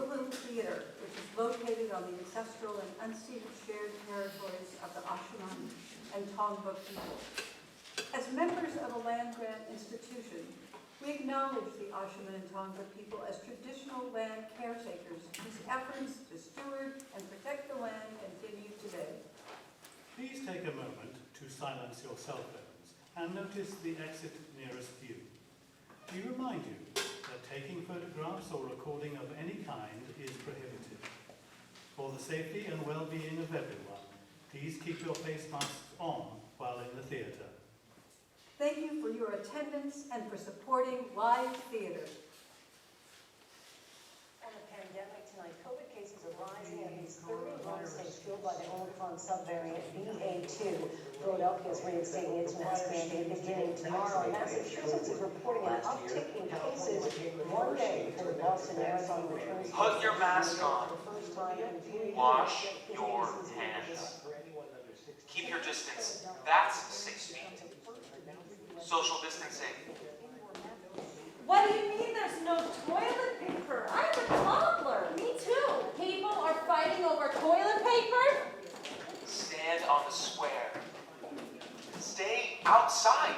Little Theater, which is located on the ancestral and unceded shared territories of the Ashaman and Tongva people. As members of a land-grant institution, we acknowledge the Ashaman and Tongva people as traditional land caretakers whose efforts to steward and protect the land continue today. Please take a moment to silence your cell phones and notice the exit nearest you. We remind you that taking photographs or recording of any kind is prohibited. For the safety and well-being of everyone, please keep your face masks on while in the theatre. Thank you for your attendance and for supporting live theater. On the pandemic tonight, COVID cases are rising. At least 31 states fueled by the Omicron subvariant BA2. Philadelphia is reinstating its mask mandate beginning tomorrow. And Massachusetts is reporting an uptick in cases one day before the Boston Marathon returns. Put your mask on. For the first time in 3 years. Wash your hands. Keep your distance. That's 6 feet. Social distancing. What do you mean there's no toilet paper? I'm a toddler. Me too. People are fighting over toilet paper? Stand on the square. Stay outside.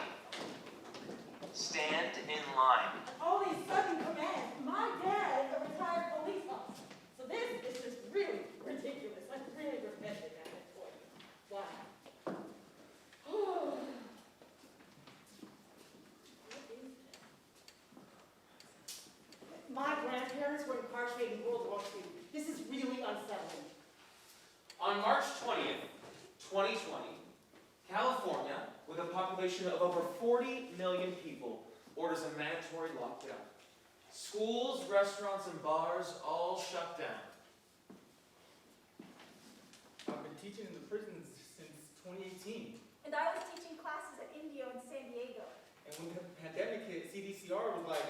Stand in line. All these sudden commands. My dad is a retired police officer. So this is just really ridiculous. I'm really repenting at this point. Wow. My grandparents were incarcerated in World War II. This is really unsettling. On March 20th, 2020, California, with a population of over 40 million people, orders a mandatory lockdown. Schools, restaurants, and bars all shut down. I've been teaching in the prisons since 2018. And I was teaching classes at Indio in San Diego. And when the pandemic hit, CDCR was like,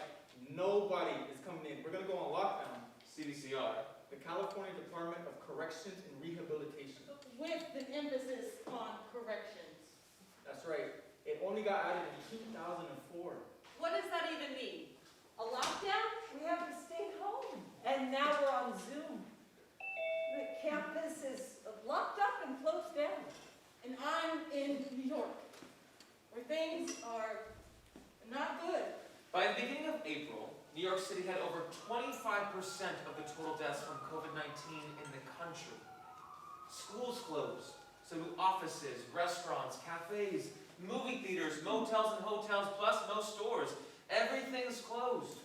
nobody is coming in. We're going to go on lockdown. CDCR. The California Department of Corrections and Rehabilitation. With an emphasis on corrections. That's right. It only got added in 2004. What does that even mean? A lockdown? We have to stay home. And now we're on Zoom. The campus is locked up and closed down. And I'm in New York, where things are not good. By the beginning of April, New York City had over 25% of the total deaths from COVID-19 in the country. Schools closed, so do offices, restaurants, cafes, movie theaters, motels and hotels, plus most stores. Everything's closed,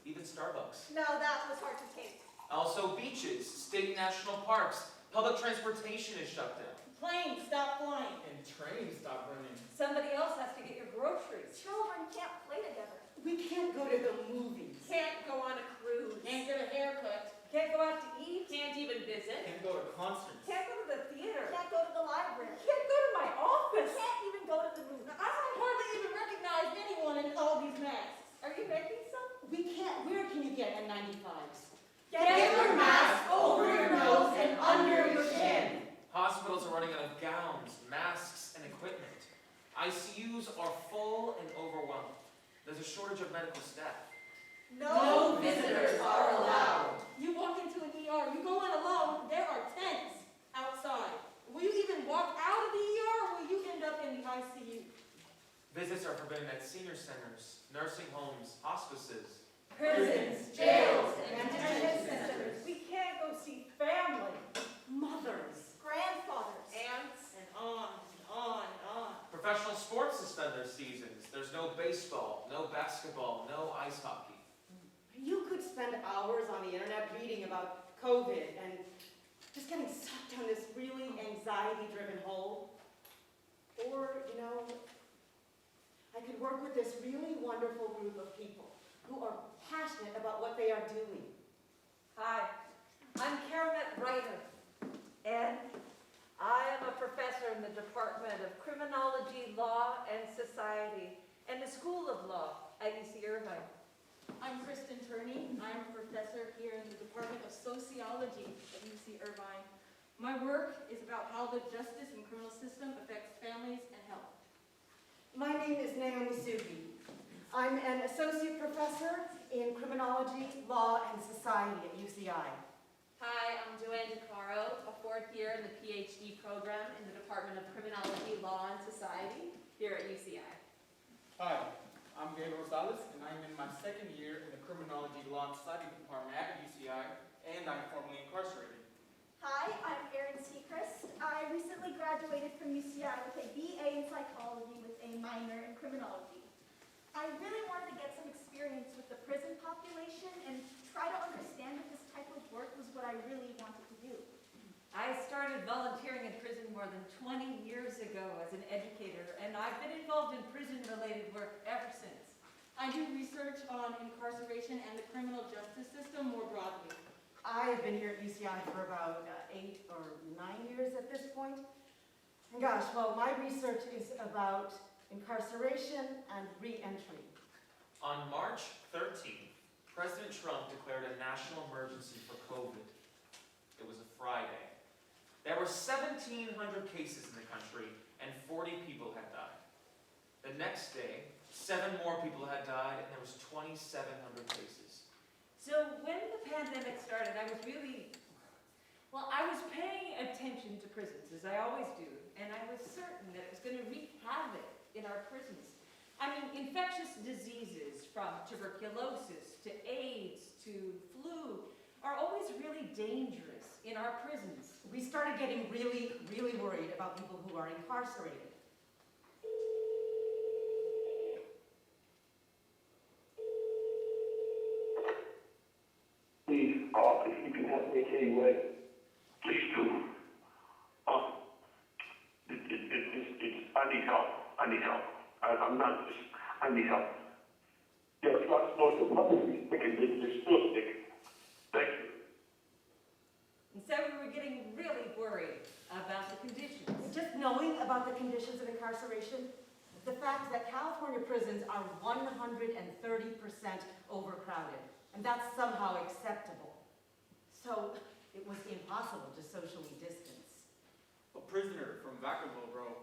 even Starbucks. No, that was hard to take. Also beaches, state national parks, public transportation is shut down. Planes stop flying. And trains stopped running. Somebody else has to get your groceries. Children can't play together. We can't go to the movies. Can't go on a cruise. Can't get a haircut. Can't go out to eat. Can't even visit. Can't go to concerts. Can't go to the theater. Can't go to the library. Can't go to my office. Can't even go to the movies. I don't hardly even recognize anyone in all these masks. Are you making some? We can't. Where can you get N95s? Get your mask over your nose and under your chin. Hospitals are running out of gowns, masks, and equipment. ICUs are full and overwhelmed. There's a shortage of medical staff. No visitors are allowed. You walk into an ER, you go in alone, there are tents outside. Will you even walk out of the ER or will you end up in the ICU? Visits are forbidden at senior centers, nursing homes, hospices. Prisons, jails, and detention centers. We can't go see family, mothers, Grandfathers. Ants. and on and on and on. Professional sports suspend their seasons. There's no baseball, no basketball, no ice hockey. You could spend hours on the internet reading about COVID and just getting sucked down this really anxiety-driven hole. Or, I could work with this really wonderful group of people who are passionate about what they are doing. Hi, I'm Karamet Reiter, and I am a professor in the Department of Criminology, Law, and Society, and the School of Law at UC Irvine. I'm Kristen Turney. I'm a professor here in the Department of Sociology at UC Irvine. My work is about how the justice and criminal system affects families and health. My name is Naomi Sugi. I'm an associate professor in criminology, law, and society at UCI. Hi, I'm Joanne DeCaro, a fourth year in the PhD program in the Department of Criminology, Law, and Society here at UCI. Hi, I'm Gabriel Rosales, and I'm in my second year in the Criminology, Law, and Society department at UCI, and I'm formerly incarcerated. Hi, I'm Erin Seacrest. I recently graduated from UCI with a BA in psychology with a minor in criminology. I really wanted to get some experience with the prison population and try to understand if this type of work was what I really wanted to do. I started volunteering in prison more than 20 years ago as an educator, and I've been involved in prison-related work ever since. I do research on incarceration and the criminal justice system more broadly. I've been here at UCI for about 8 or 9 years at this point. And gosh, well, my research is about incarceration and re-entry. On March 13th, President Trump declared a national emergency for COVID. It was a Friday. There were 1,700 cases in the country and 40 people had died. The next day, 7 more people had died and there was 2,700 cases. So when the pandemic started, I was paying attention to prisons, as I always do, and I was certain that it was going to wreak havoc in our prisons. I mean, infectious diseases from tuberculosis to AIDS to flu are always really dangerous in our prisons. We started getting really, really worried about people who are incarcerated. Please, if you can help me in any way, please do. I need help. I need help. I need help. Yes, lots of those who must be sick and they're still sick. Thank you. And so we were getting really worried about the conditions. Just knowing about the conditions of incarceration, the fact that California prisons are 130% overcrowded, and that's somehow acceptable. So it was impossible to socially distance. A prisoner from Vacaville, bro.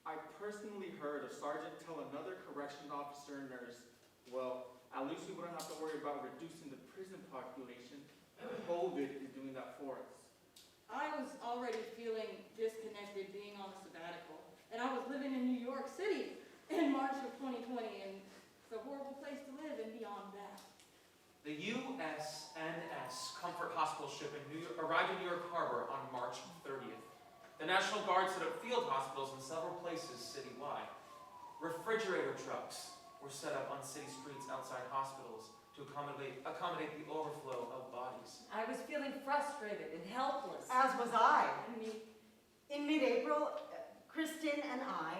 I personally heard a sergeant tell another correction officer nurse, well, at least we wouldn't have to worry about reducing the prison population. COVID is doing that for us. I was already feeling disconnected being on a sabbatical, and I was living in New York City in March of 2020, and it's a horrible place to live and beyond that. The USNS Comfort Hospital ship arrived in New York Harbor on March 30th. The National Guard set up field hospitals in several places citywide. Refrigerator trucks were set up on city streets outside hospitals to accommodate the overflow of bodies. I was feeling frustrated and helpless. As was I. In mid-April, Kristen and I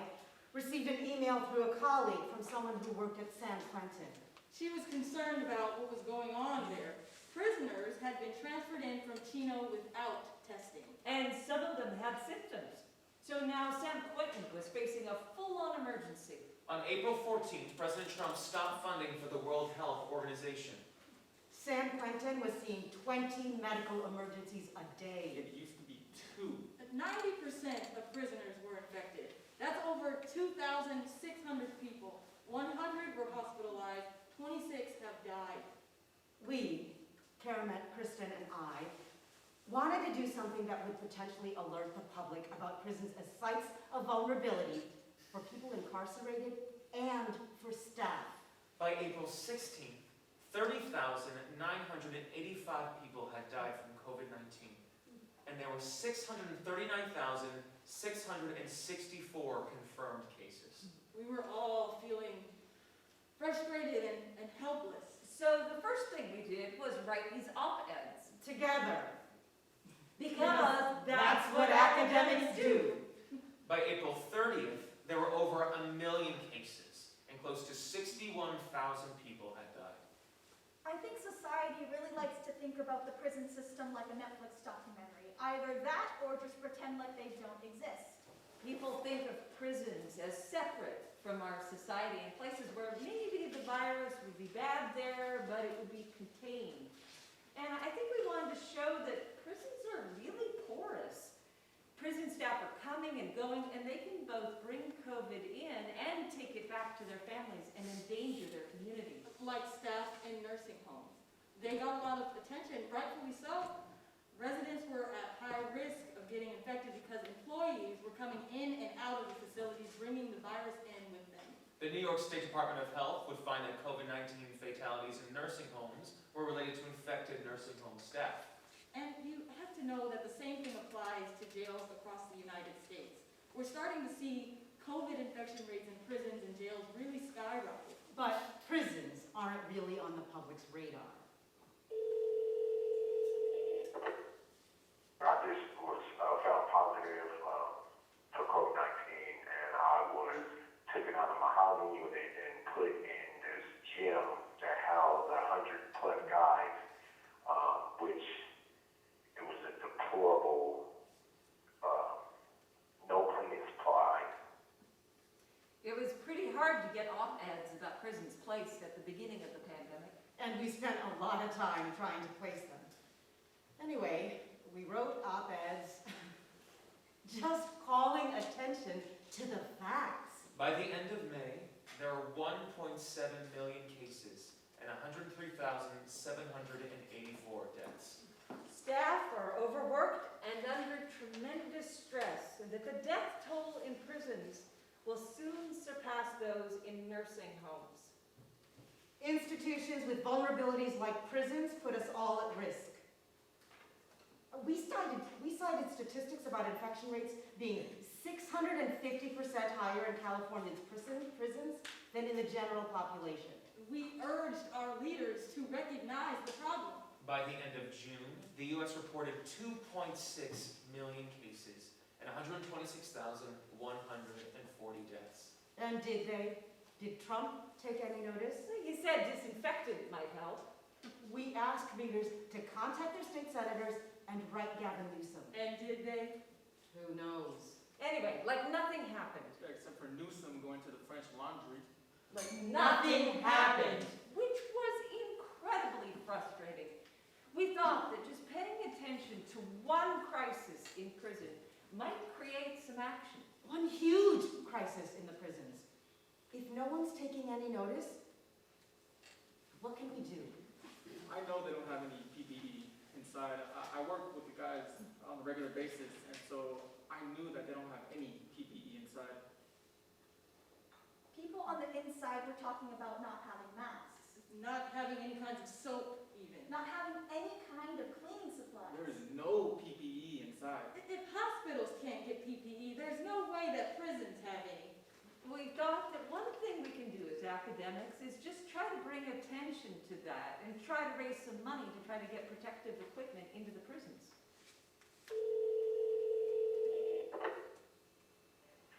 received an email through a colleague from someone who worked at San Quentin. She was concerned about what was going on there. Prisoners had been transferred in from Chino without testing. And some of them had symptoms. So now San Quentin was facing a full-on emergency. On April 14th, President Trump stopped funding for the World Health Organization. San Quentin was seeing 20 medical emergencies a day. It used to be 2. 90% of prisoners were infected. That's over 2,600 people. 100 were hospitalized, 26 have died. We, Karamet, Kristen, and I, wanted to do something that would potentially alert the public about prisons as sites of vulnerability for people incarcerated and for staff. By April 16th, 30,985 people had died from COVID-19, and there were 639,664 confirmed cases. We were all feeling frustrated and helpless. So the first thing we did was write these op-eds. Together. Because that's what academics do. By April 30th, there were over 1 million cases, and close to 61,000 people had died. I think society really likes to think about the prison system like a Netflix documentary. Either that or just pretend like they don't exist. People think of prisons as separate from our society and places where maybe the virus would be bad there, but it would be contained. And I think we wanted to show that prisons are really porous. Prison staff are coming and going, and they can both bring COVID in and take it back to their families and endanger their community. Like staff in nursing homes. They got a lot of attention, rightfully so. Residents were at high risk of getting infected because employees were coming in and out of the facilities, bringing the virus in with them. The New York State Department of Health would find that COVID-19 fatalities in nursing homes were related to infected nursing home staff. And you have to know that the same thing applies to jails across the United States. We're starting to see COVID infection rates in prisons and jails really skyrocket. But prisons aren't really on the public's radar. I just was found positive for COVID-19, and I was taken out of my housing unit and put in this gym that housed 100+ guys, which it was a deplorable, no cleaning supplies. It was pretty hard to get op-eds about prisons placed at the beginning of the pandemic. And we spent a lot of time trying to place them. Anyway, we wrote op-eds just calling attention to the facts. By the end of May, there are 1.7 million cases and 103,784 deaths. Staff are overworked and under tremendous stress, and that the death toll in prisons will soon surpass those in nursing homes. Institutions with vulnerabilities like prisons put us all at risk. We cited statistics about infection rates being 650% higher in California's prisons than in the general population. We urged our leaders to recognize the problem. By the end of June, the U.S. reported 2.6 million cases and 126,140 deaths. And did Trump take any notice? He said disinfectant might help. We asked leaders to contact their state senators and write Gavin Newsom. And did they? Who knows? Anyway, like nothing happened. Except for Newsom going to the French Laundry. Like Nothing happened. Which was incredibly frustrating. We thought that just paying attention to one crisis in prison might create some action. One huge crisis in the prisons. If no one's taking any notice, what can we do? I know they don't have any PPE inside. I work with the guys on a regular basis, and so I knew that they don't have any PPE inside. People on the inside were talking about not having masks, Not having any kinds of soap, even. not having any kind of cleaning supplies. There is no PPE inside. If hospitals can't get PPE, there's no way that prisons have any. We thought that one thing we can do as academics is just try to bring attention to that and try to raise some money to try to get protective equipment into the prisons.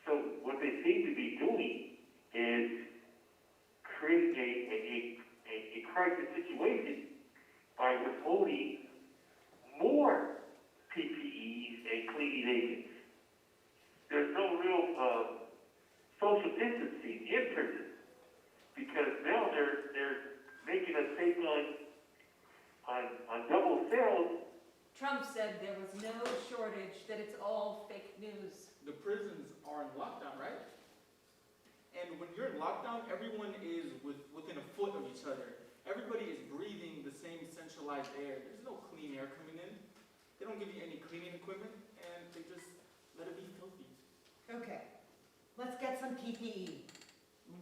So what they seem to be doing is creating a crisis situation by withholding more PPEs and cleaning agents. There's no real social distancing in prison because now they're making us take on double cells. Trump said there was no shortage, that it's all fake news. The prisons are in lockdown, right? And when you're in lockdown, everyone is within a foot of each other. Everybody is breathing the same centralized air. There's no clean air coming in. They don't give you any cleaning equipment, and they just let it be filthy. Okay, let's get some PPE.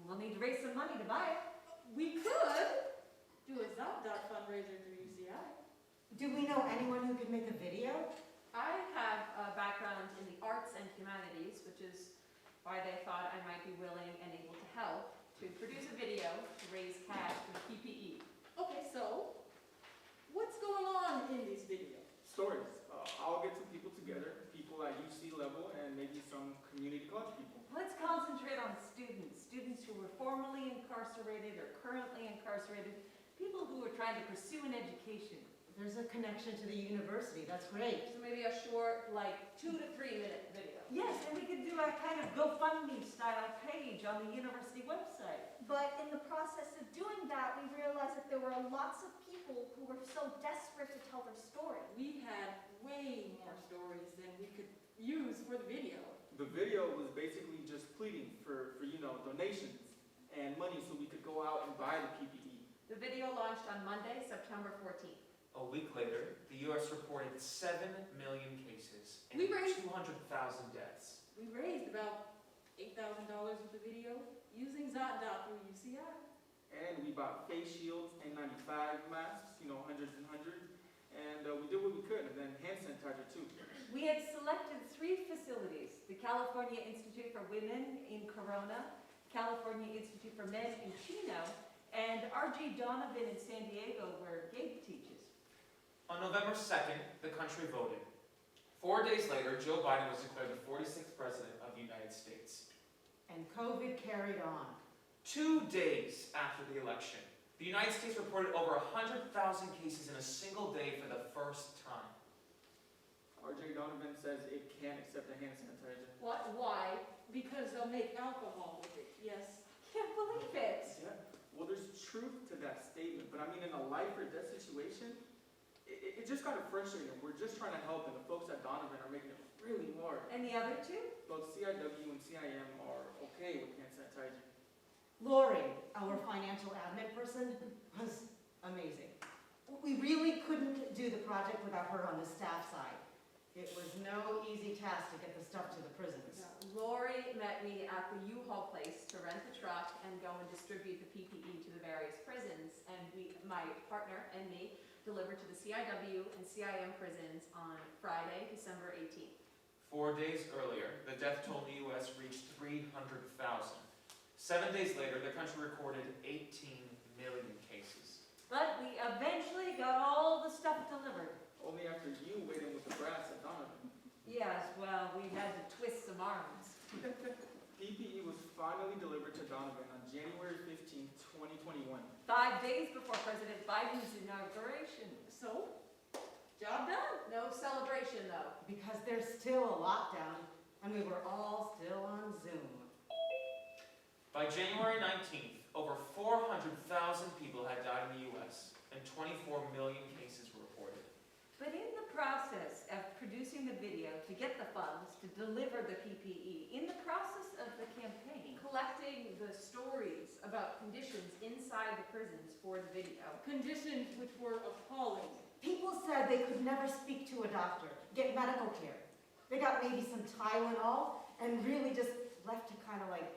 We'll need to raise some money to buy it. We could do a ZocDot fundraiser through UCI. Do we know anyone who could make a video? I have a background in the arts and humanities, which is why they thought I might be willing and able to help to produce a video to raise cash for PPE. Okay, so what's going on in these videos? Stories. I'll get some people together, people at UC level, and maybe some community college people. Let's concentrate on students who were formerly incarcerated or currently incarcerated, people who are trying to pursue an education. There's a connection to the university, that's great. So maybe a short, like 2 to 3 minute video. Yes, and we could do a kind of GoFundMe style page on the university website. But in the process of doing that, we realized that there were lots of people who were so desperate to tell their story. We had way more stories than we could use for the video. The video was basically just pleading for donations and money so we could go out and buy the PPE. The video launched on Monday, September 14th. A week later, the U.S. reported 7 million cases and We raised- 200,000 deaths. We raised about $8,000 with the video using ZotDot through UCI. And we bought face shields, N95 masks, hundreds and hundreds. And we did what we could, and then hand sanitizer too. We had selected 3 facilities: the California Institute for Women in Corona, California Institute for Men in Chino, and R.G. Donovan in San Diego, where Gabe teaches. On November 2nd, the country voted. 4 days later, Joe Biden was declared the 46th president of the United States. And COVID carried on. 2 days after the election, the United States reported over 100,000 cases in a single day for the first time. R.J. Donovan says it can't accept a hand sanitizer. What? Why? Because they'll make alcohol with it, yes. Can't believe it. Yeah. Well, there's truth to that statement, but I mean, in a life or death situation, it just got frustrating. We're just trying to help, and the folks at Donovan are making it really hard. And the other 2? Both CIW and CIM are okay with hand sanitizer. Lori, our financial admin person, was amazing. We really couldn't do the project without her on the staff side. It was no easy task to get the stuff to the prisons. Lori met me at the U-Haul place to rent the truck and go and distribute the PPE to the various prisons. And my partner and me delivered to the CIW and CIM prisons on Friday, December 18th. 4 days earlier, the death toll in the U.S. reached 300,000. 7 days later, the country recorded 18 million cases. But we eventually got all the stuff delivered. Only after you weighed in with the brass at Donovan. Yes, well, we had to twist some arms. PPE was finally delivered to Donovan on January 15th, 2021. 5 days before President Biden's inauguration. So, job done. No celebration, though. Because there's still a lockdown, and we were all still on Zoom. By January 19th, over 400,000 people had died in the U.S., and 24 million cases were reported. But in the process of producing the video to get the funds to deliver the PPE, in the process of the campaign, Collecting the stories about conditions inside the prisons for the video. Conditions which were appalling. People said they could never speak to a doctor, get medical care. They got maybe some Tylenol and really just left to kind of like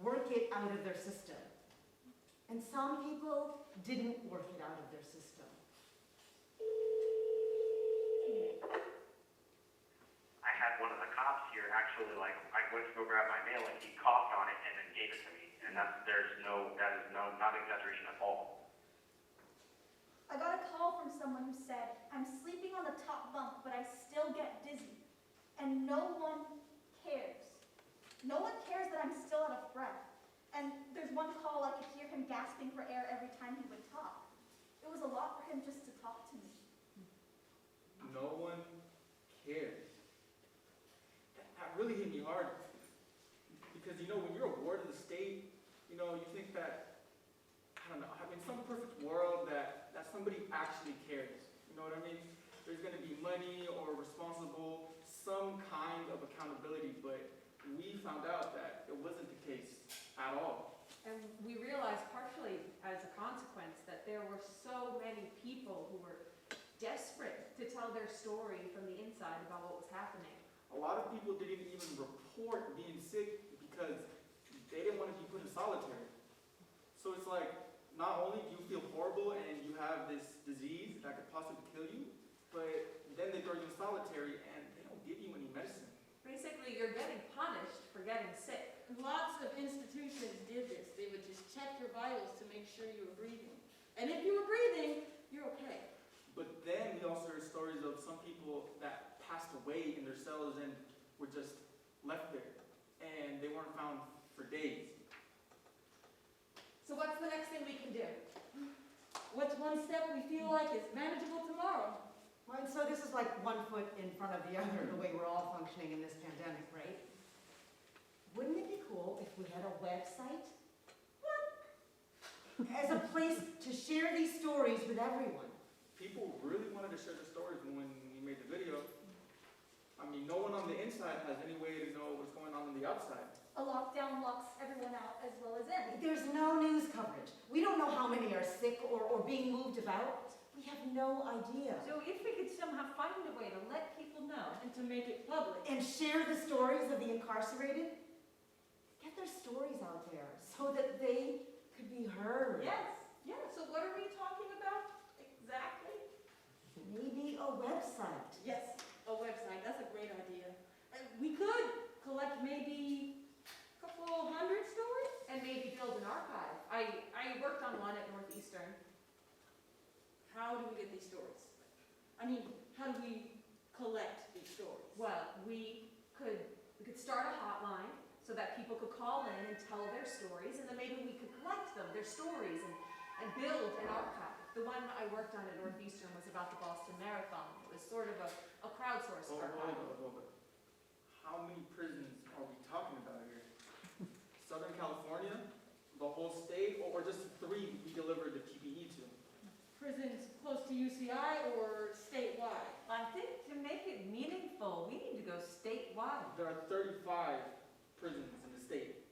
work it out of their system. And some people didn't work it out of their system. I had one of the cops here actually, I went to go grab my mail and he coughed on it and then gave it to me. And that is not exaggeration at all. I got a call from someone who said, I'm sleeping on the top bunk, but I still get dizzy. And no one cares. No one cares that I'm still out of breath. And there's one call I could hear him gasping for air every time he would talk. It was a lot for him just to talk to me. No one cares. That really hit me hard. Because, when you're a ward of the state, you think that, I don't know, in some perfect world that somebody actually cares. You know what I mean? There's going to be money or responsible, some kind of accountability, but we found out that it wasn't the case at all. And we realized partially as a consequence that there were so many people who were desperate to tell their story from the inside about what was happening. A lot of people didn't even report being sick because they didn't want to be put in solitary. So it's like, not only do you feel horrible and you have this disease that could possibly kill you, but then they throw you in solitary and they don't give you any medicine. Basically, you're getting punished for getting sick. Lots of institutions did this. They would just check your vitals to make sure you were breathing. And if you were breathing, you're okay. But then we also heard stories of some people that passed away in their cells and were just left there. And they weren't found for days. So what's the next thing we can do? What's one step we feel like is manageable tomorrow? Well, and so this is like one foot in front of the other, the way we're all functioning in this pandemic, right? Wouldn't it be cool if we had a website? As a place to share these stories with everyone. People really wanted to share their stories when we made the video. I mean, no one on the inside has any way to know what's going on the outside. A lockdown locks everyone out as well as in. There's no news coverage. We don't know how many are sick or being moved about. We have no idea. So if we could somehow find a way to let people know, And to make it public. And share the stories of the incarcerated, get their stories out there so that they could be heard. yes, yeah, so what are we talking about exactly? Maybe a website. Yes, a website, that's a great idea. We could collect maybe a couple hundred stories. And maybe build an archive. I worked on one at Northeastern. How do we get these stories? I mean, how do we collect these stories? Well, we could start a hotline so that people could call in and tell their stories, and then maybe we could collect them, their stories, and build an archive. The one I worked on at Northeastern was about the Boston Marathon. It was sort of a crowdsourced archive. How many prisons are we talking about here? Southern California, the whole state, or just the 3 we delivered the PPE to? Prisons close to UCI or statewide? I think to make it meaningful, we need to go statewide. There are 35 prisons in the state.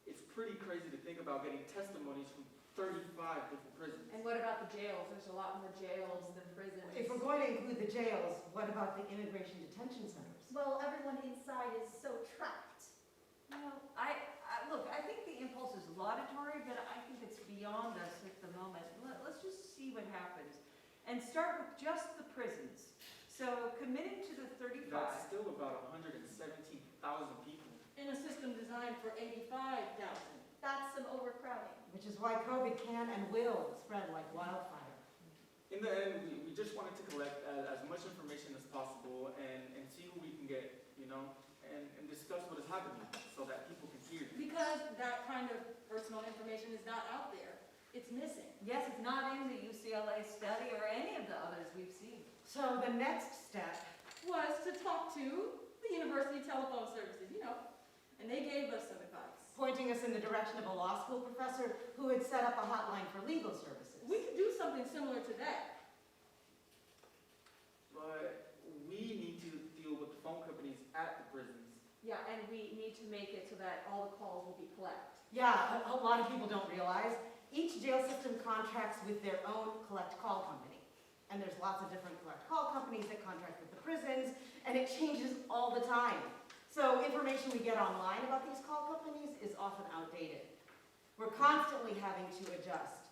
It's pretty crazy to think about getting testimonies from 35 different prisons. And what about the jails? There's a lot more jails than prisons. If we're going to include the jails, what about the immigration detention centers? Well, everyone inside is so trapped. Well, look, I think the impulse is laudatory, but I think it's beyond us at the moment. Let's just see what happens. And start with just the prisons. So committing to the 35. That's still about 117,000 people. In a system designed for 85,000. That's some overcrowding. Which is why COVID can and will spread like wildfire. In the end, we just wanted to collect as much information as possible and see who we can get, and discuss what is happening so that people can hear. Because that kind of personal information is not out there. It's missing. Yes, it's not in the UCLA study or any of the others we've seen. So the next step Was to talk to the university telephone services, and they gave us some advice. pointing us in the direction of a law school professor who had set up a hotline for legal services. We could do something similar to that. But we need to deal with the phone companies at the prisons. Yeah, and we need to make it so that all the calls will be collected. Yeah, a lot of people don't realize each jail system contracts with their own collect call company. And there's lots of different collect call companies that contract with the prisons, and it changes all the time. So information we get online about these call companies is often outdated. We're constantly having to adjust.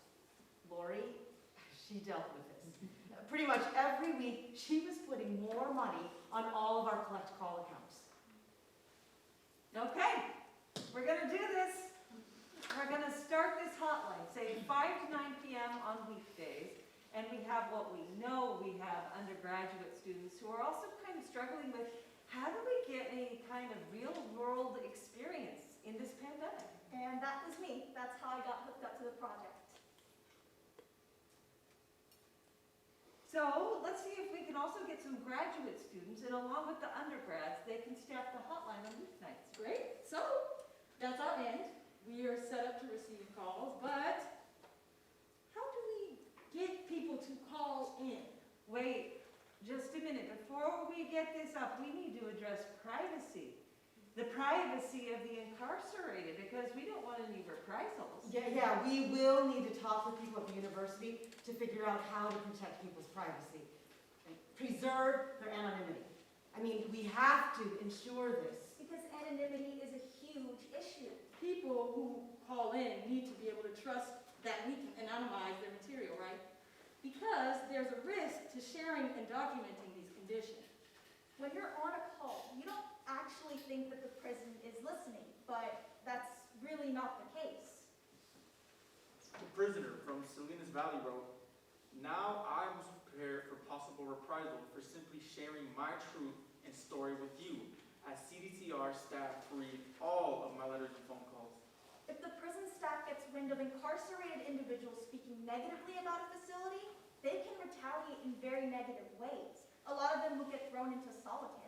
Lori, she dealt with this. Pretty much every week, she was putting more money on all of our collect call accounts. Okay, we're gonna do this. We're gonna start this hotline, say 5 to 9 p.m. on weekdays. And we have what we know, we have undergraduate students who are also kind of struggling with how do we get any kind of real world experience in this pandemic? And that was me. That's how I got hooked up to the project. So let's see if we can also get some graduate students, and along with the undergrads, they can staff the hotline on weeknights. Great. So that's our end. We are set up to receive calls, but how do we get people to call in? Wait, just a minute. Before we get this up, we need to address privacy. The privacy of the incarcerated, because we don't want any reprisals. Yeah, we will need to talk with people at the university to figure out how to protect people's privacy and preserve their anonymity. I mean, we have to ensure this. Because anonymity is a huge issue. People who call in need to be able to trust that we can anonymize their material, right? Because there's a risk to sharing and documenting these conditions. When you're on a call, you don't actually think that the prison is listening, but that's really not the case. The prisoner from Salinas Valley wrote, "Now I must prepare for possible reprisal for simply sharing my truth and story with you, as CDCR staff read all of my letters and phone calls." If the prison staff gets wind of incarcerated individuals speaking negatively about a facility, they can retaliate in very negative ways. A lot of them will get thrown into solitary.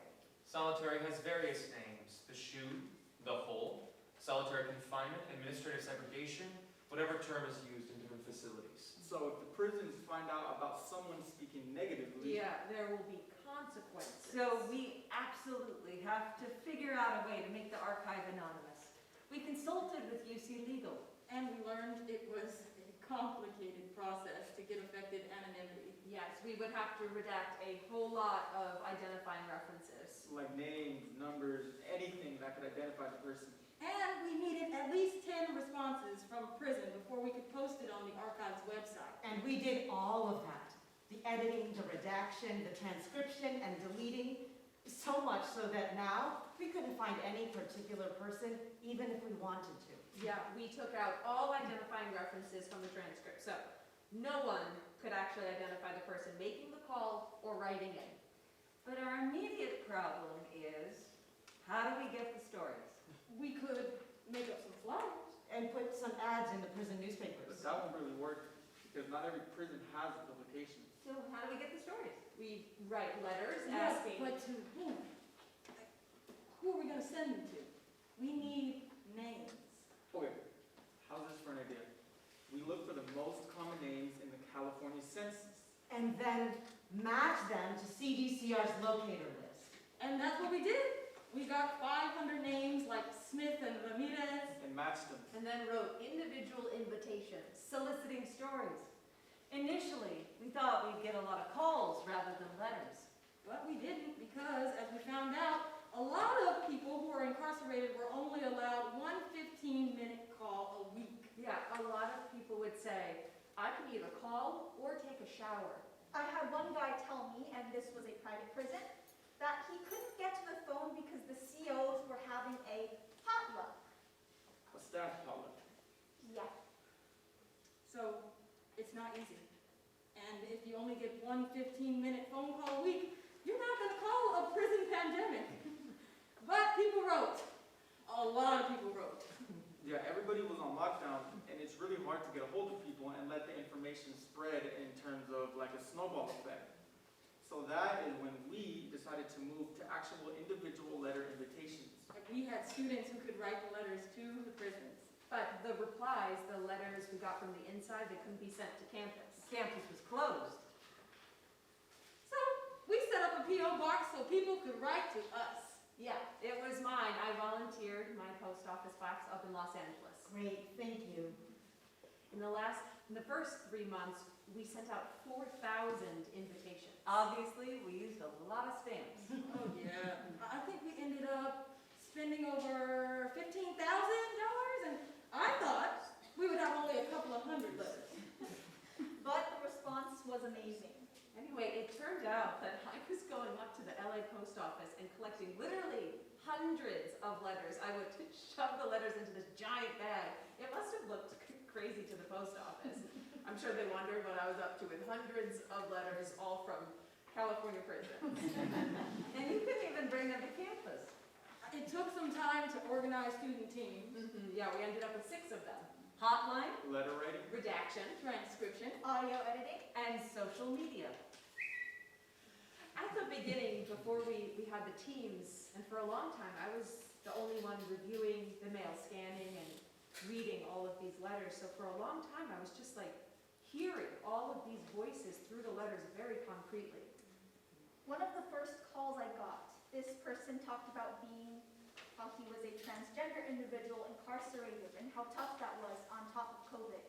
Solitary has various names: the shoe, the hole, solitary confinement, administrative segregation, whatever term is used in different facilities. So if the prisons find out about someone speaking negatively, Yeah, there will be consequences. So we absolutely have to figure out a way to make the archive anonymous. We consulted with UC Legal. And we learned it was a complicated process to get affected anonymity. Yes, we would have to redact a whole lot of identifying references. Like names, numbers, anything that could identify the person. And we needed at least 10 responses from a prison before we could post it on the archive's website. And we did all of that. The editing, the redaction, the transcription, and deleting. So much so that now we couldn't find any particular person, even if we wanted to. Yeah, we took out all identifying references from the transcript, so no one could actually identify the person making the call or writing it. But our immediate problem is, how do we get the stories? We could make up some flyers. And put some ads in the prison newspapers. But that won't really work because not every prison has a publication. So how do we get the stories? We write letters Yes, asking. but to whom? Who are we going to send them to? We need names. Okay, how's this for an idea? We look for the most common names in the California census. And then match them to CDCR's locator list. And that's what we did. We got 500 names like Smith and Ramirez. And matched them. And then wrote individual invitations, soliciting stories. Initially, we thought we'd get a lot of calls rather than letters. But we didn't because, as we found out, a lot of people who are incarcerated were only allowed one 15-minute call a week. Yeah, a lot of people would say, I can either call or take a shower. I had one guy tell me, and this was a private prison, that he couldn't get to the phone because the COs were having a potluck. A staff potluck. Yeah. So it's not easy. And if you only get one 15-minute phone call a week, you're not going to call a prison pandemic. But people wrote. A lot of people wrote. Yeah, everybody was on lockdown, and it's really hard to get a hold of people and let the information spread in terms of like a snowball effect. So that is when we decided to move to actual individual letter invitations. Like we had students who could write the letters to the prisons. But the replies, the letters we got from the inside, they couldn't be sent to campus. Campus was closed. So we set up a P.O. box so people could write to us. Yeah, it was mine. I volunteered my post office box up in Los Angeles. Great, thank you. In the first 3 months, we sent out 4,000 invitations. Obviously, we used a lot of stamps. Oh yeah. I think we ended up spending over $15,000, and I thought we would have only a couple of hundred letters. But the response was amazing. Anyway, it turned out that I was going up to the LA post office and collecting literally hundreds of letters. I would shove the letters into this giant bag. It must have looked crazy to the post office. I'm sure they wondered what I was up to with hundreds of letters, all from California prisons. And you couldn't even bring them to campus. It took some time to organize student teams. Yeah, we ended up with 6 of them. Hotline Letter writing. Redaction. Transcription. Audio editing. and social media. At the beginning, before we had the teams, and for a long time, I was the only one reviewing the mail, scanning and reading all of these letters. So for a long time, I was just like hearing all of these voices through the letters very concretely. One of the first calls I got, this person talked about how he was a transgender individual incarcerated and how tough that was on top of COVID.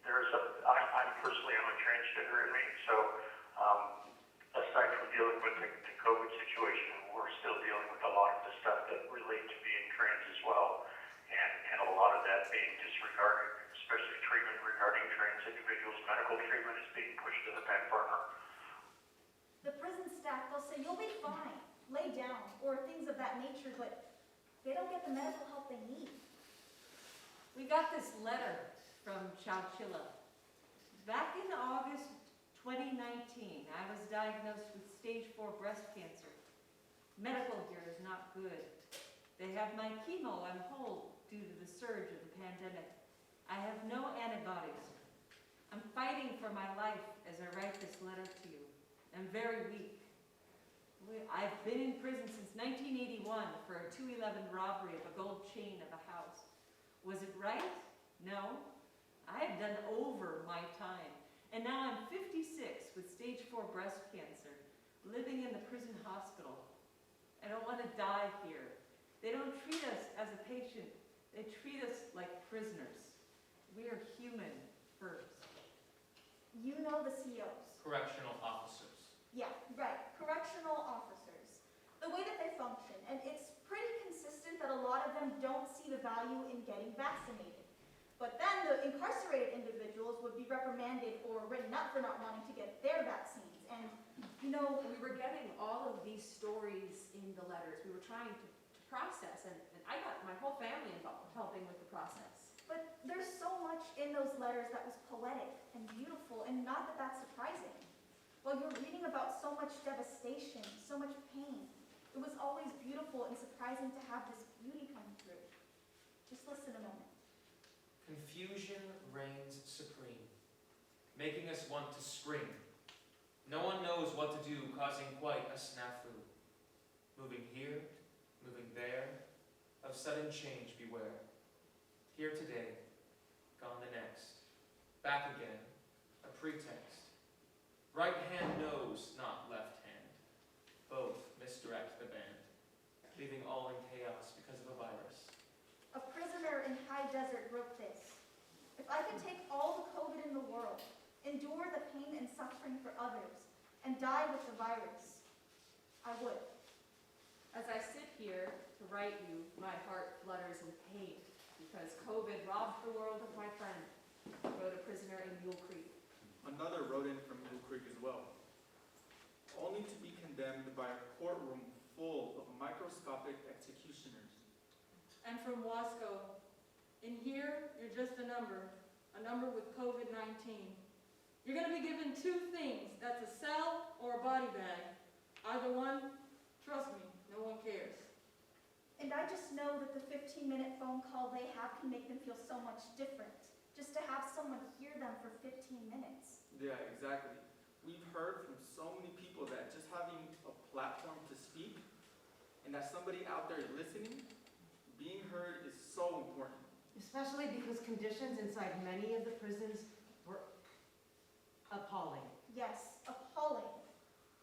I'm personally, I'm a transgender inmate, so aside from dealing with the COVID situation, we're still dealing with a lot of the stuff that relate to being trans as well, and a lot of that being disregarded, especially treatment regarding trans individuals. Medical treatment is being pushed to the back burner. The prison staff, they'll say, you'll be fine, lay down, or things of that nature, but they don't get the medical help they need. We got this letter from Chowchilla. Back in August 2019, I was diagnosed with stage 4 breast cancer. Medical here is not good. They have my chemo on hold due to the surge of the pandemic. I have no antibodies. I'm fighting for my life as I write this letter to you. I'm very weak. I've been in prison since 1981 for a 211 robbery of a gold chain of a house. Was it right? No. I have done over my time. And now I'm 56 with stage 4 breast cancer, living in the prison hospital. I don't want to die here. They don't treat us as a patient. They treat us like prisoners. We are human first. You know the COs. Correctional officers. Yeah, right, correctional officers. The way that they function, and it's pretty consistent that a lot of them don't see the value in getting vaccinated. But then the incarcerated individuals would be reprimanded or written up for not wanting to get their vaccines. And, you know, We were getting all of these stories in the letters. We were trying to process, and I got my whole family involved helping with the process. but there's so much in those letters that was poetic and beautiful, and not that that's surprising. While you're reading about so much devastation, so much pain, it was always beautiful and surprising to have this beauty come through. Just listen a moment. Confusion reigns supreme, making us want to scream. No one knows what to do, causing quite a snafu. Moving here, moving there, of sudden change beware. Here today, gone the next. Back again, a pretext. Right hand knows, not left hand. Both misdirect the band, leaving all in chaos because of a virus. A prisoner in high desert wrote this: "If I could take all the COVID in the world, endure the pain and suffering for others, and die with the virus, I would." As I sit here to write you, my heart flutters in pain because COVID robbed the world of my friend, wrote a prisoner in Mule Creek. Another wrote in from Mule Creek as well. Only to be condemned by a courtroom full of microscopic executioners. And from Wasco, in here, you're just a number with COVID-19. You're gonna be given two things, that's a cell or a body bag. Either one, trust me, no one cares. And I just know that the 15-minute phone call they have can make them feel so much different. Just to have someone hear them for 15 minutes. Yeah, exactly. We've heard from so many people that just having a platform to speak and that somebody out there listening, being heard is so important. Especially because conditions inside many of the prisons were appalling. Yes, appalling.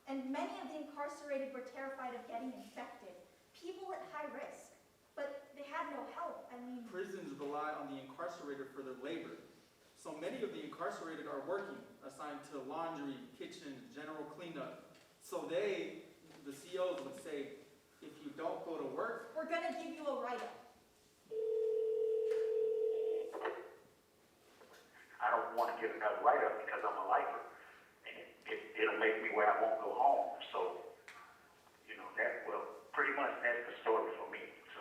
And many of the incarcerated were terrified of getting infected. People at high risk. But they had no help. I mean, Prisons rely on the incarcerated for their labor. So many of the incarcerated are working, assigned to laundry, kitchen, general cleanup. So they, the COs, would say, if you don't go to work, we're gonna give you a write-up. I don't want to get another write-up because I'm a lifer. And it'll make me where I won't go home. So, you know, pretty much that's the story for me. So,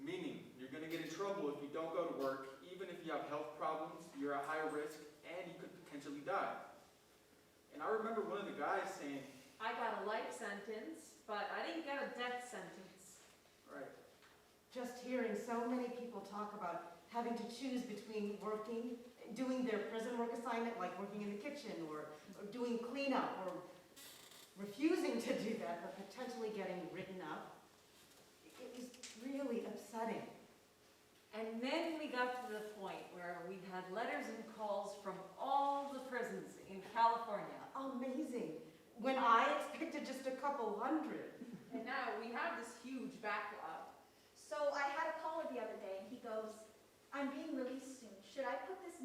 meaning you're going to get in trouble if you don't go to work, even if you have health problems, you're at high risk, and you could potentially die. And I remember one of the guys saying, I got a life sentence, but I didn't get a death sentence. right, Just hearing so many people talk about having to choose between working, doing their prison work assignment, like working in the kitchen, or doing cleanup, or refusing to do that, but potentially getting written up, it was really upsetting. And then we got to the point where we had letters and calls from all the prisons in California. Amazing. When I expected just a couple hundred. And now we have this huge backlog. So I had a caller the other day, and he goes, "I'm being released soon. Should I put this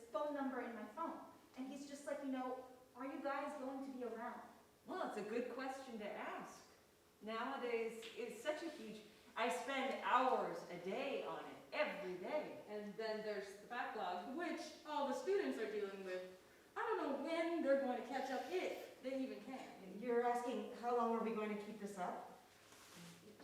phone number in my phone?" And he's just like, "Are you guys going to be around?" Well, it's a good question to ask. Nowadays, it's such a huge, I spend hours a day on it, every day. And then there's the backlog. Which all the students are dealing with. I don't know when they're going to catch up, if they even can. You're asking, how long are we going to keep this up?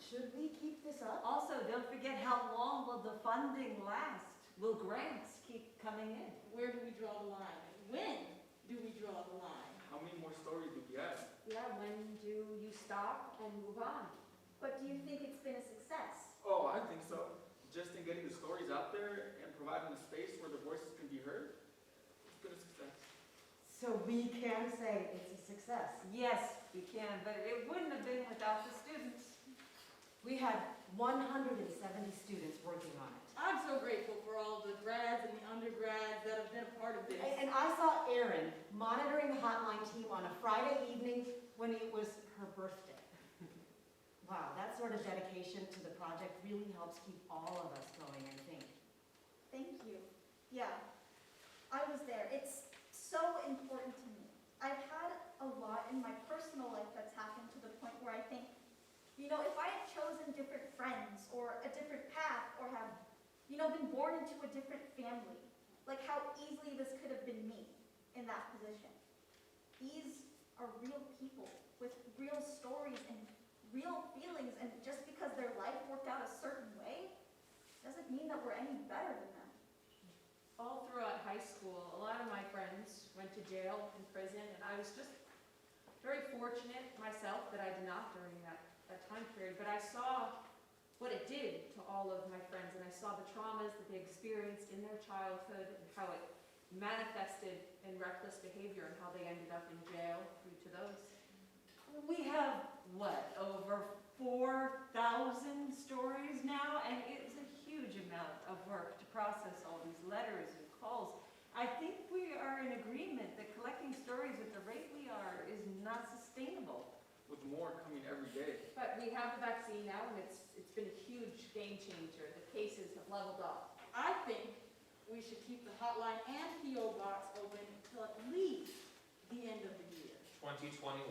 Should we keep this up? Also, don't forget, how long will the funding last? Will grants keep coming in? Where do we draw the line? When do we draw the line? how many more stories do we have? Yeah, when do you stop and move on? But do you think it's been a success? Oh, I think so. Just in getting the stories out there and providing a space where the voices can be heard, it's been a success. So we can say it's a success. Yes, we can, but it wouldn't have been without the students. We had 170 students working on it. I'm so grateful for all the grads and the undergrads that have been a part of this. And I saw Erin monitoring the hotline team on a Friday evening when it was her birthday. Wow, that sort of dedication to the project really helps keep all of us going, I think. Thank you. Yeah, I was there. It's so important to me. I've had a lot in my personal life that's happened to the point where I think, you know, if I had chosen different friends or a different path or have, you know, been born into a different family, like how easily this could have been me in that position. These are real people with real stories and real feelings, and just because their life worked out a certain way doesn't mean that we're any better than them. All throughout high school, a lot of my friends went to jail and prison, and I was just very fortunate myself that I did not during that time period, but I saw what it did to all of my friends, and I saw the traumas that they experienced in their childhood and how it manifested in reckless behavior and how they ended up in jail due to those. We have, what, over 4,000 stories now, and it's a huge amount of work to process all these letters and calls. I think we are in agreement that collecting stories at the rate we are is not sustainable. With more coming every day. But we have the vaccine now, and it's been a huge game changer. The cases have leveled off. I think we should keep the hotline and P.O. box open until at least the end of the year. 2021.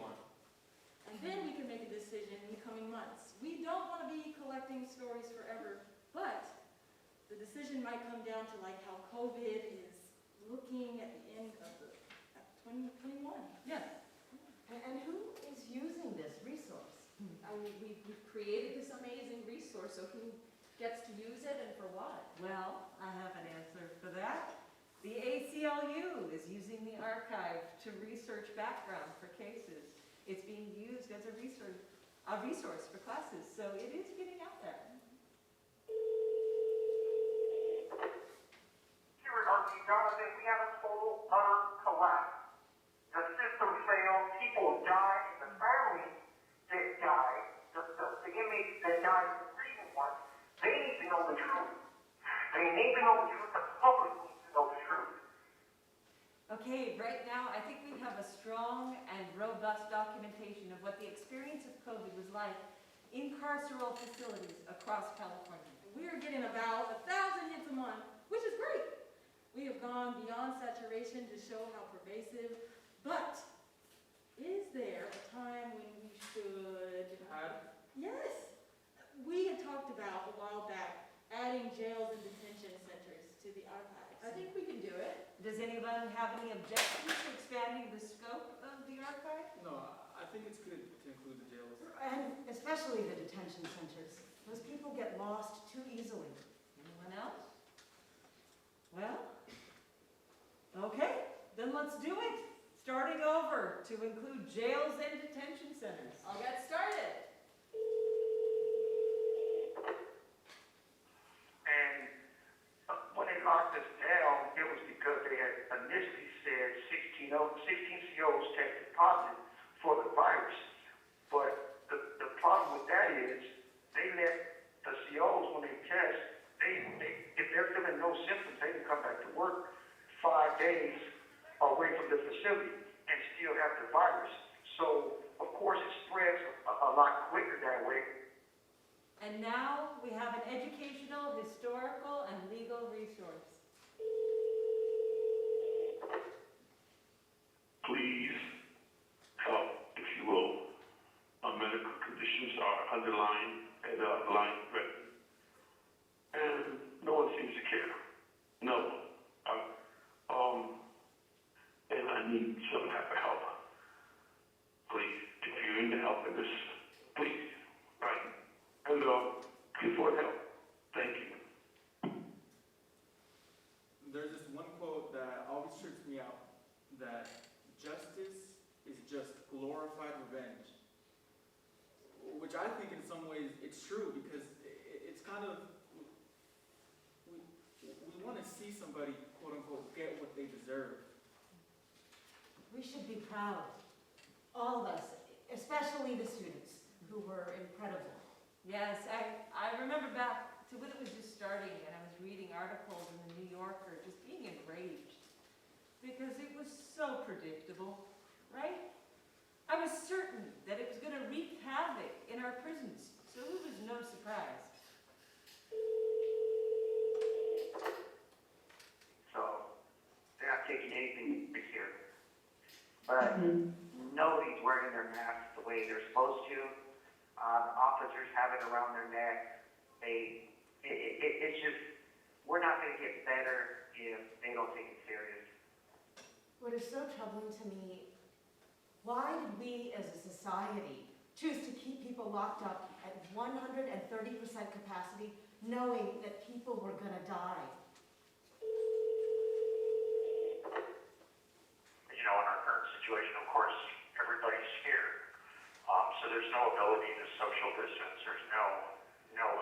And then we can make a decision in the coming months. We don't want to be collecting stories forever, but the decision might come down to like how COVID is looking at the end of 2021. Yes. And who is using this resource? I mean, we've created this amazing resource, so who gets to use it and for what? Well, I have an answer for that. The ACLU is using the archive to research background for cases. It's being used as a resource for classes, so it is getting out there. Here at RT Jonathan, we have a total utter collapse. The system failed, people die, and the families that die, the inmates that die in the prison ones, they need to know the truth. They need to know the truth, the public needs to know the truth. Okay, right now, I think we have a strong and robust documentation of what the experience of COVID was like in carceral facilities across California. We are getting about 1,000 hits a month, which is great. We have gone beyond saturation to show how pervasive, but is there a time when we should... Yes. We had talked about a while back adding jails and detention centers to the archives. I think we can do it. Does anyone have any objections to expanding the scope of the archive? No, I think it's good to include the jails. And especially the detention centers. Those people get lost too easily. Anyone else? Well, okay, then let's do it. Starting over to include jails and detention centers. I'll get started. And when they locked us down, it was because they had initially said 16 COs tested positive for the virus. But the problem with that is they let the COs, when they test, if they're feeling no symptoms, they can come back to work 5 days away from the facility and still have the virus. So, of course, it spreads a lot quicker that way. And now we have an educational, historical, and legal resource. Please help, if you will. Our medical conditions are underlying and lying threatened. And no one seems to care. No one. And I need some type of help. Please, if you're into helping this, please, right? And please for help. Thank you. There's this one quote that always trips me out, that justice is just glorified revenge. Which I think in some ways it's true, because it's kind of, we want to see somebody, quote unquote, get what they deserve. We should be proud. All of us, especially the students, who were incredible. Yes, I remember back to when it was just starting and I was reading articles in the New Yorker, just being enraged because it was so predictable, right? I I was certain that it was going to wreak havoc in our prisons, so it was no surprise. So they're not taking anything this year. But nobody's wearing their masks the way they're supposed to. Officers have it around their neck. It's just, we're not going to get better if they don't take it serious. What is so troubling to me, why did we as a society choose to keep people locked up at 130% capacity, knowing that people were going to die? You know, in our current situation, of course, everybody's scared. So there's no ability to social distance. There's no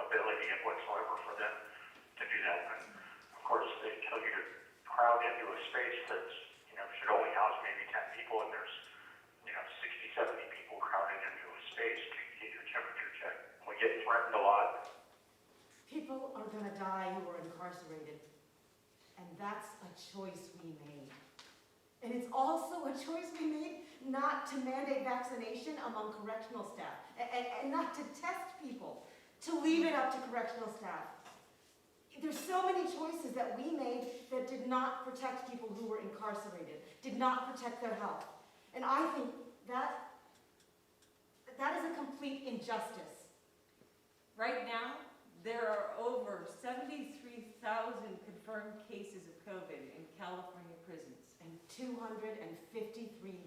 ability whatsoever for them to do that. And of course, they tell you to crowd into a space that's, you know, should only house maybe 10 people, and there's, you know, 60, 70 people crowded into a space to get your temperature checked. We get threatened a lot. People are going to die who are incarcerated, and that's a choice we made. And it's also a choice we made not to mandate vaccination among correctional staff, and not to test people, to leave it up to correctional staff. There's so many choices that we made that did not protect people who were incarcerated, did not protect their health. And I think that is a complete injustice. Right now, there are over 73,000 confirmed cases of COVID in California prisons. And 253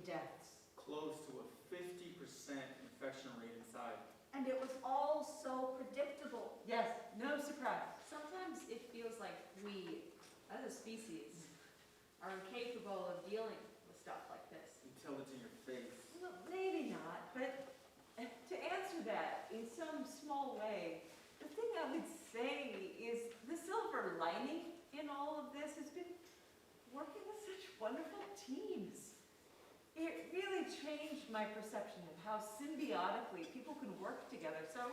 deaths. Close to a 50% infection rate inside. And it was all so predictable. Yes, no surprise. Sometimes it feels like we, as a species, are incapable of dealing with stuff like this. You tell it to your face. Well, maybe not, but to answer that in some small way, the thing I would say is the silver lining in all of this has been working with such wonderful teams. It really changed my perception of how symbiotically people can work together. So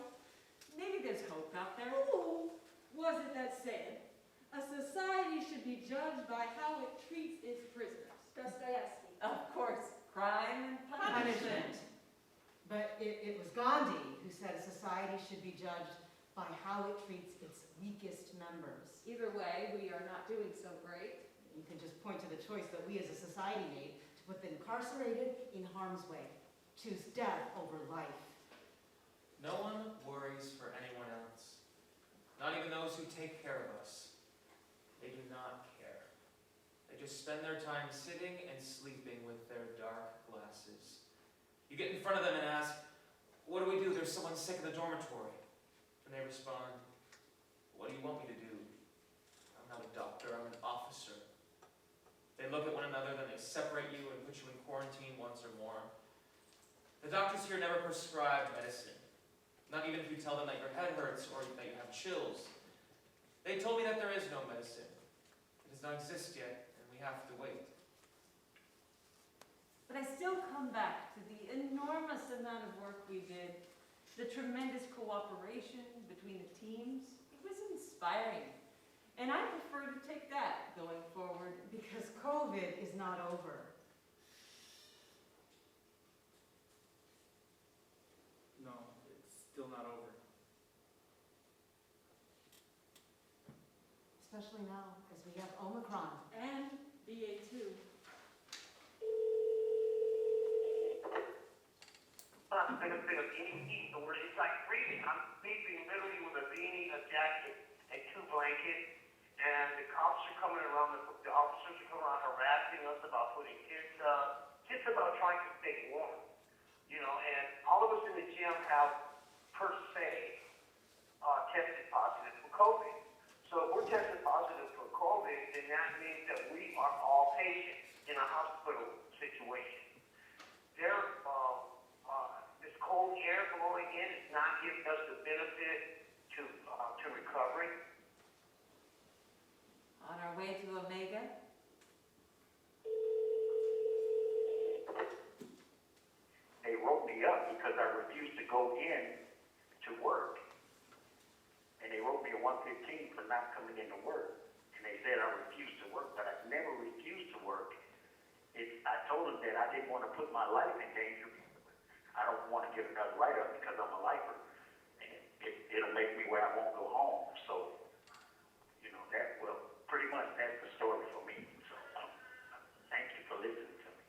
maybe there's hope out there. Who was it that said a society should be judged by how it treats its prisoners? Dostoevsky. Of course, crime and punishment. But it was Gandhi who said a society should be judged by how it treats its weakest members. Either way, we are not doing so great. You can just point to the choice that we as a society made to put the incarcerated in harm's way, choose death over life. No one worries for anyone else. Not even those who take care of us. They do not care. They just spend their time sitting and sleeping with their dark glasses. You get in front of them and ask, "What do we do? There's someone sick in the dormitory." And they respond, "What do you want me to do? I'm not a doctor, I'm an officer." They look at one another, then they separate you and put you in quarantine once or more. The doctors here never prescribe medicine. Not even if you tell them that your head hurts or that you have chills. They told me that there is no medicine. It does not exist yet, and we have to wait. But I still come back to the enormous amount of work we did, the tremendous cooperation between the teams. It was inspiring. And I prefer to take that going forward. Because COVID is not over. No, it's still not over. Especially now, as we have Omicron. And BA2. I'm going to fit a beanie heat, or it's like freezing. I'm sleeping literally with a beanie, a jacket, and 2 blankets. And the cops are coming around, the officers are coming around harassing us about putting kids up, just about trying to stay warm. You know, and all of us in the gym have, per se, tested positive for COVID. So if we're tested positive for COVID, then that means that we are all patients in a hospital situation. This cold air blowing in is not giving us the benefit to recovery. On our way to Omega, They wrote me up because I refused to go in to work. And they wrote me a 115 for not coming into work. And they said I refused to work, but I never refused to work. I told them that I didn't want to put my life in danger I don't want to get another write-up because I'm a lifer. And it'll make me where I won't go home. So, pretty much that's the story for me. So, thank you for listening to me.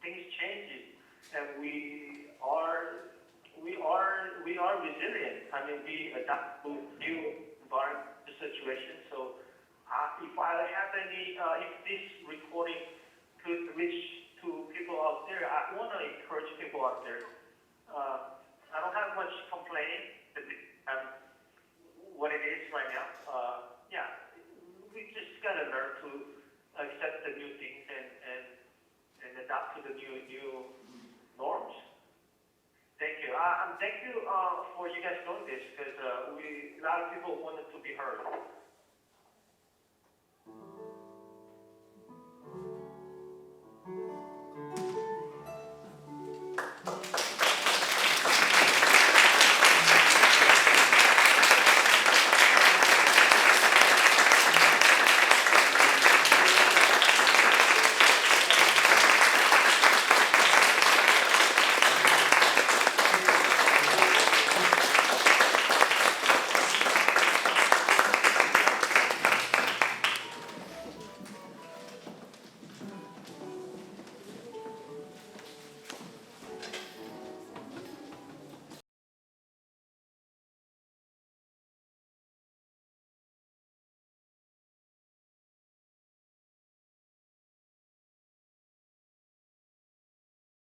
Things changes, and we are resilient. I mean, we adapt to new environment situation. So, if I have any, if this recording could reach to people out there, I want to encourage people out there. I don't have much complaining. What it is right now. Yeah, we just gotta learn to accept the new things and adapt to the new norms. Thank you. Thank you for you guys doing this because a lot of people wanted to be heard.